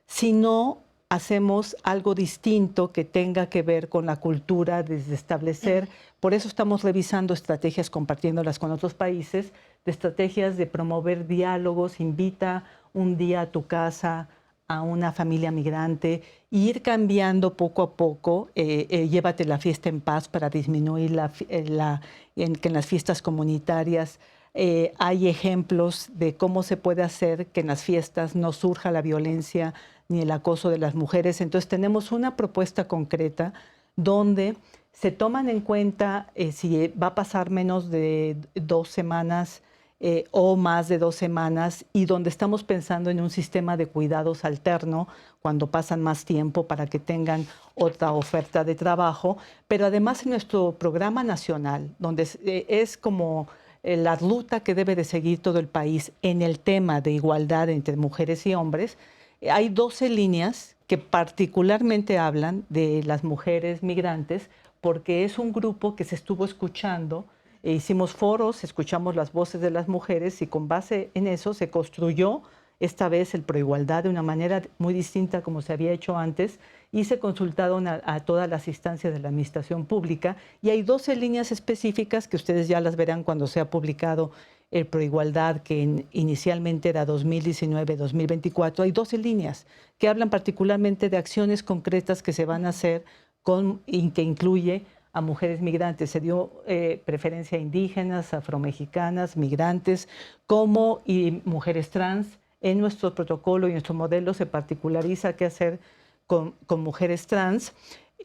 sino hacemos algo distinto que tenga que ver con la cultura, desde establecer. Por eso estamos revisando estrategias, compartiéndolas con otros países, de estrategias de promover diálogos, invita un día a tu casa a una familia migrante, e ir cambiando poco a poco, llévate la fiesta en paz para disminuir que en las fiestas comunitarias hay ejemplos de cómo se puede hacer que en las fiestas no surja la violencia ni el acoso de las mujeres. Entonces tenemos una propuesta concreta donde se toman en cuenta si va a pasar menos de 2 semanas o más de 2 semanas y donde estamos pensando en un sistema de cuidados alterno cuando pasan más tiempo para que tengan otra oferta de trabajo. Pero además en nuestro programa nacional, donde es como la ruta que debe de seguir todo el país en el tema de igualdad entre mujeres y hombres, hay 12 líneas que particularmente hablan de las mujeres migrantes porque es un grupo que se estuvo escuchando. Hicimos foros, escuchamos las voces de las mujeres y con base en eso se construyó esta vez el Proigualdad de una manera muy distinta como se había hecho antes y se consultaron a todas las instancias de la administración pública y hay 12 líneas específicas que ustedes ya las verán cuando sea publicado el Proigualdad, que inicialmente era 2019-2024. Hay 12 líneas que hablan particularmente de acciones concretas que se van a hacer y que incluye a mujeres migrantes. Se dio preferencia a indígenas, afromexicanas, migrantes, y mujeres trans. En nuestro protocolo y nuestro modelo se particulariza qué hacer con mujeres trans.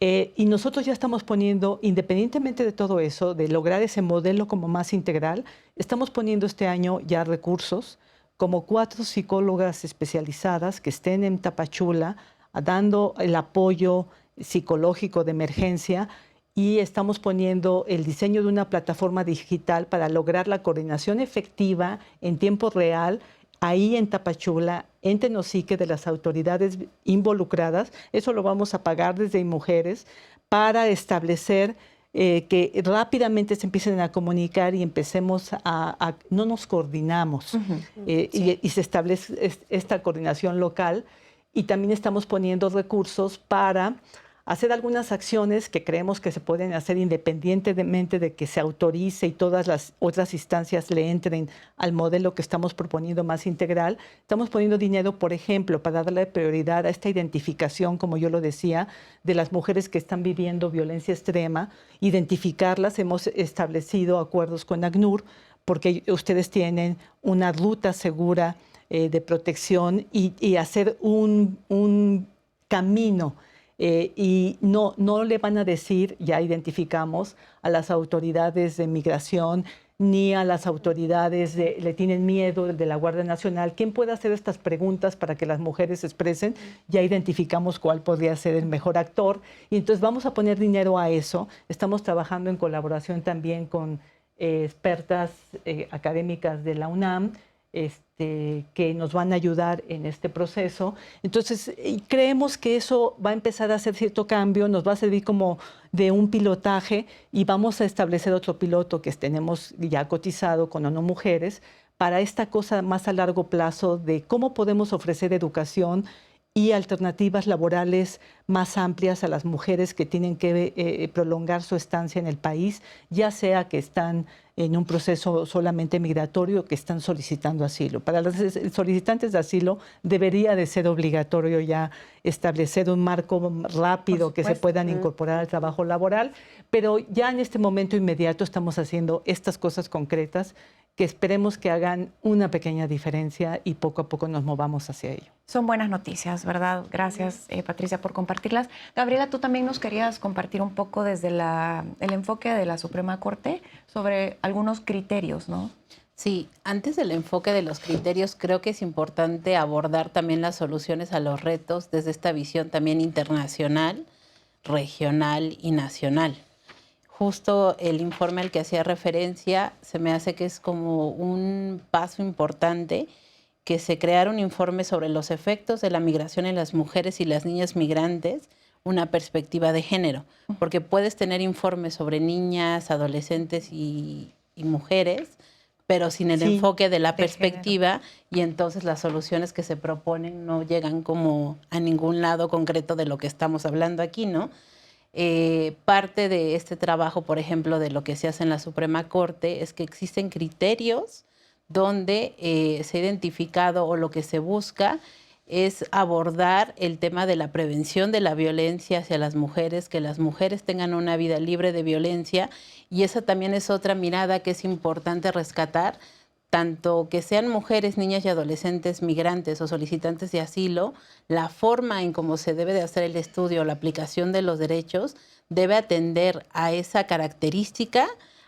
Y nosotros ya estamos poniendo, independientemente de todo eso, de lograr ese modelo como más integral, estamos poniendo este año ya recursos, como 4 psicólogas especializadas que estén en Tapachula, dando el apoyo psicológico de emergencia y estamos poniendo el diseño de una plataforma digital para lograr la coordinación efectiva en tiempo real ahí en Tapachula, en Tenosique, de las autoridades involucradas. Eso lo vamos a pagar desde Mujeres para establecer que rápidamente se empiecen a comunicar y empecemos no nos coordinamos y se establece esta coordinación local, y también estamos poniendo recursos para hacer algunas acciones que creemos que se pueden hacer independientemente de que se autorice y todas las otras instancias le entren al modelo que estamos proponiendo más integral. Estamos poniendo dinero, por ejemplo, para darle prioridad a esta identificación, como yo lo decía, de las mujeres que están viviendo violencia extrema, identificarlas. Hemos establecido acuerdos con ACNUR porque ustedes tienen una ruta segura de protección y hacer un camino. Y no le van a decir, ya identificamos, a las autoridades de migración ni a las autoridades le tienen miedo de la Guardia Nacional. ¿Quién puede hacer estas preguntas para que las mujeres se expresen? Ya identificamos cuál podría ser el mejor actor. Y entonces vamos a poner dinero a eso. Estamos trabajando en colaboración también con expertas académicas de la UNAM, que nos van a ayudar en este proceso. Entonces, creemos que eso va a empezar a hacer cierto cambio, nos va a servir como de un pilotaje y vamos a establecer otro piloto que tenemos ya cotizado con ONU Mujeres para esta cosa más a largo plazo de cómo podemos ofrecer educación y alternativas laborales más amplias a las mujeres que tienen que prolongar su estancia en el país, ya sea que están en un proceso solamente migratorio o que están solicitando asilo. Para los solicitantes de asilo debería de ser obligatorio ya establecer un marco rápido que se puedan incorporar al trabajo laboral, pero ya en este momento inmediato estamos haciendo estas cosas concretas que esperemos que hagan una pequeña diferencia y poco a poco nos movamos hacia ello. Son buenas noticias, ¿verdad? Gracias, Patricia, por compartirlas. Gabriela, tú también nos querías compartir un poco desde el enfoque de la Suprema Corte sobre algunos criterios, ¿no? Sí, antes del enfoque de los criterios, creo que es importante abordar también las soluciones a los retos desde esta visión también internacional, regional y nacional. Justo el informe al que hacía referencia se me hace que es como un paso importante que se creara un informe sobre los efectos de la migración en las mujeres y las niñas migrantes, una perspectiva de género, porque puedes tener informes sobre niñas, adolescentes y mujeres, pero sin el enfoque de la perspectiva, y entonces las soluciones que se proponen no llegan como a ningún lado concreto de lo que estamos hablando aquí, ¿no? Parte de este trabajo, por ejemplo, de lo que se hace en la Suprema Corte, es que existen criterios donde se ha identificado o lo que se busca es abordar el tema de la prevención de la violencia hacia las mujeres, que las mujeres tengan una vida libre de violencia, y esa también es otra mirada que es importante rescatar, tanto que sean mujeres, niñas y adolescentes migrantes o solicitantes de asilo, la forma en cómo se debe de hacer el estudio o la aplicación de los derechos debe atender a esa característica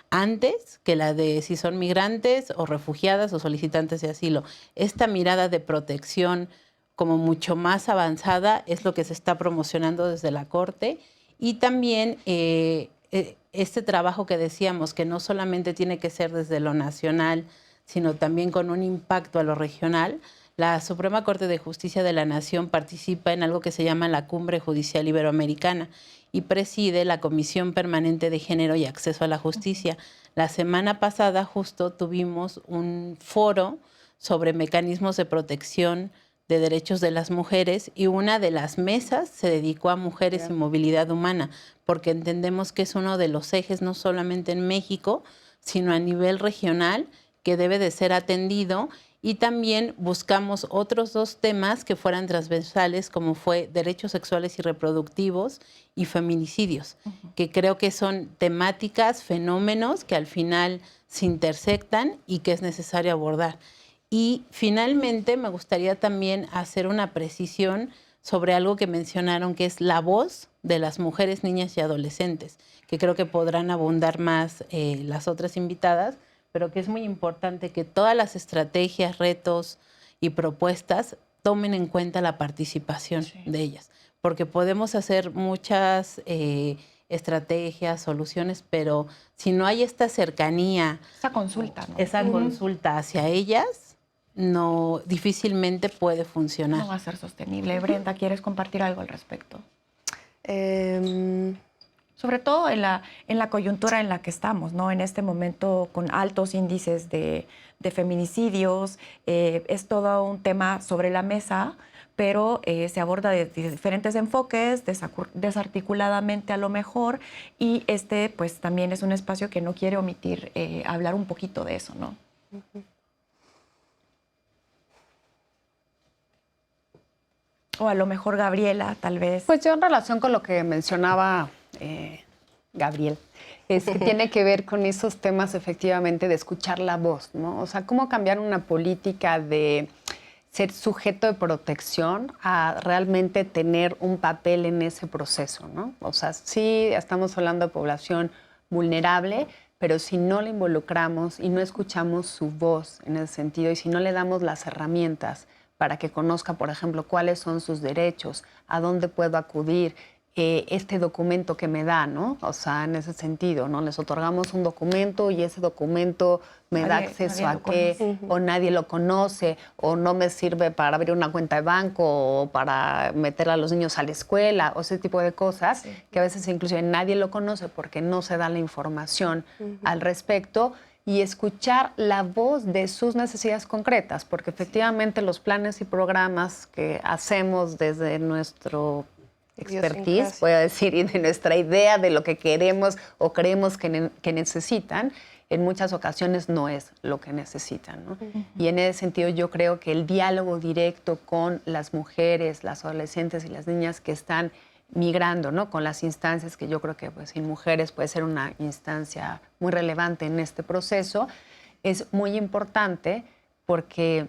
antes que la de si son migrantes o refugiadas o solicitantes de asilo. Esta mirada de protección como mucho más avanzada es lo que se está promocionando desde la Corte, y también este trabajo que decíamos que no solamente tiene que ser desde lo nacional, sino también con un impacto a lo regional. La Suprema Corte de Justicia de la Nación participa en algo que se llama la Cumbre Judicial Iberoamericana y preside la Comisión Permanente de Género y Acceso a la Justicia. La semana pasada justo tuvimos un foro sobre mecanismos de protección de derechos de las mujeres, y una de las mesas se dedicó a mujeres y movilidad humana, porque entendemos que es uno de los ejes no solamente en México, sino a nivel regional, que debe de ser atendido, y también buscamos otros dos temas que fueran transversales, como fue derechos sexuales y reproductivos y feminicidios, que creo que son temáticas, fenómenos que al final se intersectan y que es necesario abordar. Y finalmente me gustaría también hacer una precisión sobre algo que mencionaron, que es la voz de las mujeres, niñas y adolescentes, que creo que podrán abundar más las otras invitadas, pero que es muy importante que todas las estrategias, retos y propuestas tomen en cuenta la participación de ellas, porque podemos hacer muchas estrategias, soluciones, pero si no hay esta cercanía, Esa consulta, ¿no? esa consulta hacia ellas, no, difícilmente puede funcionar. No va a ser sostenible. Brenda, ¿quieres compartir algo al respecto? Sobre todo en la coyuntura en la que estamos, ¿no? En este momento con altos índices de feminicidios, es todo un tema sobre la mesa, pero se aborda de diferentes enfoques, desarticuladamente a lo mejor, y pues también es un espacio que no quiere omitir hablar un poquito de eso, ¿no? O a lo mejor Gabriela, tal vez. Pues yo en relación con lo que mencionaba Gabriel, es que tiene que ver con esos temas efectivamente de escuchar la voz, ¿no? O sea, cómo cambiar una política de ser sujeto de protección a realmente tener un papel en ese proceso, ¿no? O sea, sí estamos hablando de población vulnerable, pero si no le involucramos y no escuchamos su voz en ese sentido y si no le damos las herramientas para que conozca, por ejemplo, cuáles son sus derechos, a dónde puedo acudir, este documento que me da, ¿no? O sea, en ese sentido, ¿no? Les otorgamos un documento y ese documento me da acceso a qué, o nadie lo conoce, o no me sirve para abrir una cuenta de banco, o para meter a los niños a la escuela, o ese tipo de cosas, que a veces inclusive nadie lo conoce porque no se da la información al respecto, y escuchar la voz de sus necesidades concretas, porque efectivamente los planes y programas que hacemos desde nuestro expertise, voy a decir, y de nuestra idea de lo que queremos o creemos que necesitan, en muchas ocasiones no es lo que necesitan, ¿no? Y en ese sentido yo creo que el diálogo directo con las mujeres, las adolescentes y las niñas que están migrando, ¿no? Con las instancias que yo creo que pues, sin mujeres puede ser una instancia muy relevante en este proceso, es muy importante porque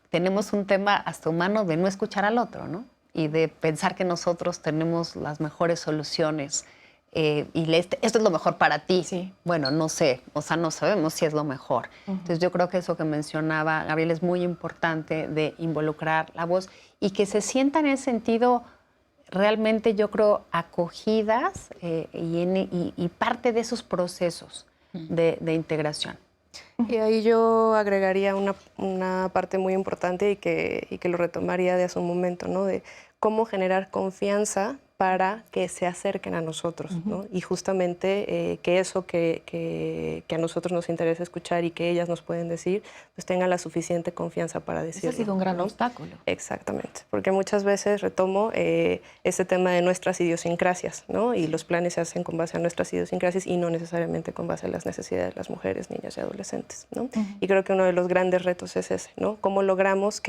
tenemos un tema hasta humano de no escuchar al otro, ¿no? Y de pensar que nosotros tenemos las mejores soluciones y esto es lo mejor para ti. Sí. Bueno, no sé, o sea, no sabemos si es lo mejor. Entonces yo creo que eso que mencionaba Gabriel es muy importante de involucrar la voz y que se sientan en ese sentido realmente, yo creo, acogidas y parte de esos procesos de integración. Y ahí yo agregaría una parte muy importante y que lo retomaría de hace un momento, ¿no? De cómo generar confianza para que se acerquen a nosotros, ¿no? Y justamente que eso que a nosotros nos interesa escuchar y que ellas nos pueden decir, pues tengan la suficiente confianza para decirlo. Ese ha sido un gran ¿no? obstáculo. Exactamente, porque muchas veces retomo ese tema de nuestras idiosincrasias, ¿no? Y los planes se hacen con base a nuestras idiosincrasias y no necesariamente con base a las necesidades de las mujeres, niñas y adolescentes, ¿no? Y creo que uno de los grandes retos es ese, ¿no? Cómo logramos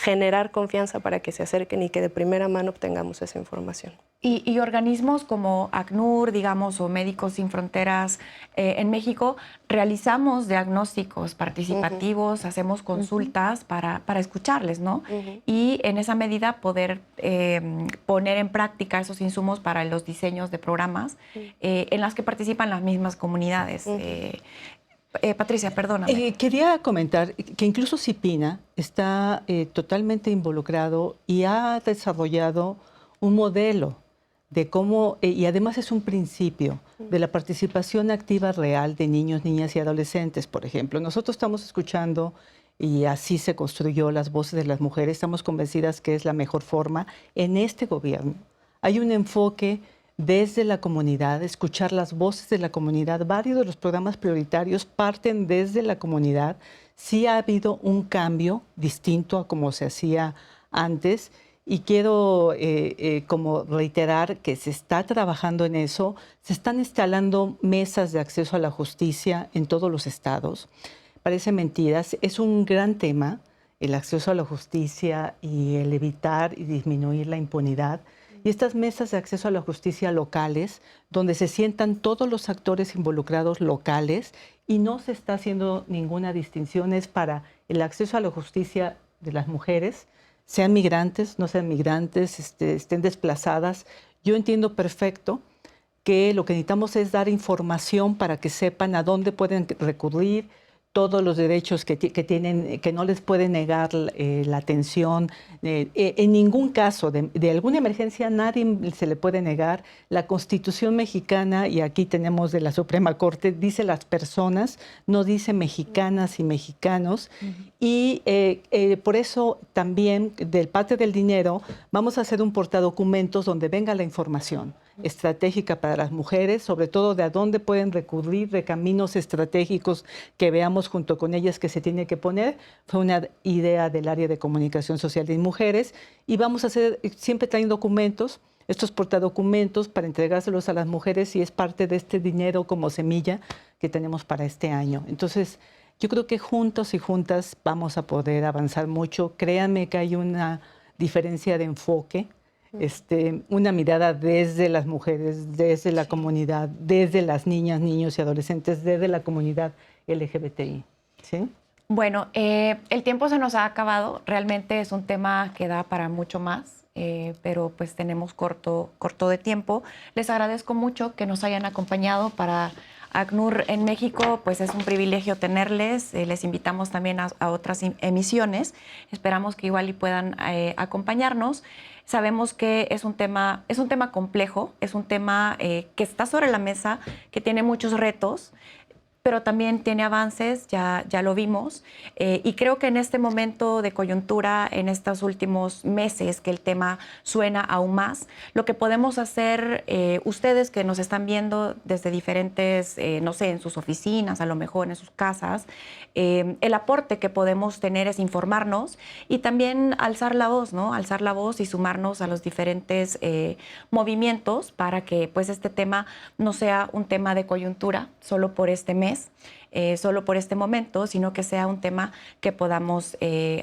generar confianza para que se acerquen y que de primera mano obtengamos esa información. Y organismos como ACNUR, digamos, o Médicos Sin Fronteras en México, realizamos diagnósticos participativos, hacemos consultas para escucharles, ¿no? Y en esa medida poder poner en práctica esos insumos para los diseños de programas en las que participan las mismas comunidades. Patricia, perdóname. Quería comentar que incluso CIPINA está totalmente involucrado y ha desarrollado un modelo de cómo, y además es un principio de la participación activa real de niños, niñas y adolescentes, por ejemplo. Nosotros estamos escuchando, y así se construyó las voces de las mujeres, estamos convencidas que es la mejor forma. En este gobierno hay un enfoque desde la comunidad, escuchar las voces de la comunidad. Varios de los programas prioritarios parten desde la comunidad. Sí ha habido un cambio distinto a como se hacía antes y quiero como reiterar que se está trabajando en eso. Se están instalando mesas de acceso a la justicia en todos los estados. Parece mentiras, es un gran tema el acceso a la justicia y el evitar y disminuir la impunidad. Y estas mesas de acceso a la justicia locales, donde se sientan todos los actores involucrados locales y no se está haciendo ninguna distinción, es para el acceso a la justicia de las mujeres, sean migrantes, no sean migrantes, estén desplazadas. Yo entiendo perfecto que lo que necesitamos es dar información para que sepan a dónde pueden recurrir, todos los derechos que tienen, que no les puede negar la atención. En ningún caso de alguna emergencia nadie se le puede negar. La Constitución mexicana, y aquí tenemos de la Suprema Corte, dice las personas, no dice mexicanas y mexicanos. Y por eso también, del parte del dinero, vamos a hacer un portadocumentos donde venga la información estratégica para las mujeres, sobre todo de a dónde pueden recurrir, de caminos estratégicos que veamos junto con ellas que se tiene que poner. Fue una idea del área de comunicación social de mujeres, y vamos a hacer, siempre traen documentos, estos portadocumentos para entregárselos a las mujeres, y es parte de este dinero como semilla que tenemos para este año. Entonces, yo creo que juntos y juntas vamos a poder avanzar mucho. Créanme que hay una diferencia de enfoque, una mirada desde las mujeres, desde la comunidad, desde las niñas, niños y adolescentes, desde la comunidad LGBTI. ¿Sí? Bueno, el tiempo se nos ha acabado. Realmente es un tema que da para mucho más, pero pues tenemos corto de tiempo. Les agradezco mucho que nos hayan acompañado para ACNUR en México. Pues es un privilegio tenerles. Les invitamos también a otras emisiones. Esperamos que igual y puedan acompañarnos. Sabemos que es un tema complejo, es un tema que está sobre la mesa, que tiene muchos retos, pero también tiene avances, ya lo vimos. Y creo que en este momento de coyuntura, en estos últimos meses que el tema suena aún más, lo que podemos hacer, ustedes que nos están viendo desde diferentes, no sé, en sus oficinas, a lo mejor en sus casas, el aporte que podemos tener es informarnos y también alzar la voz, ¿no? Alzar la voz y sumarnos a los diferentes movimientos para que pues este tema no sea un tema de coyuntura solo por este mes, solo por este momento, sino que sea un tema que podamos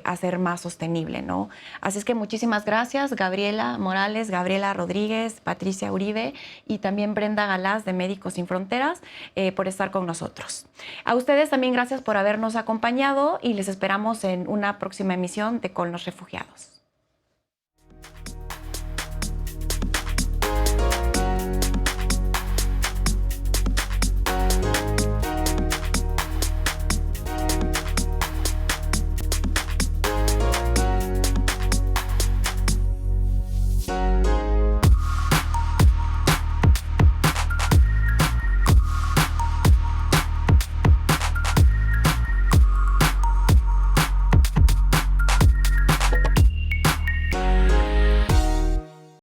hacer más sostenible, ¿no? Así es que muchísimas gracias, Gabriela Morales, Gabriela Rodríguez, Patricia Uribe y también Brenda Galás de Médicos Sin Fronteras por estar con nosotros. A ustedes también gracias por habernos acompañado y les esperamos en una próxima emisión de Con los Refugiados.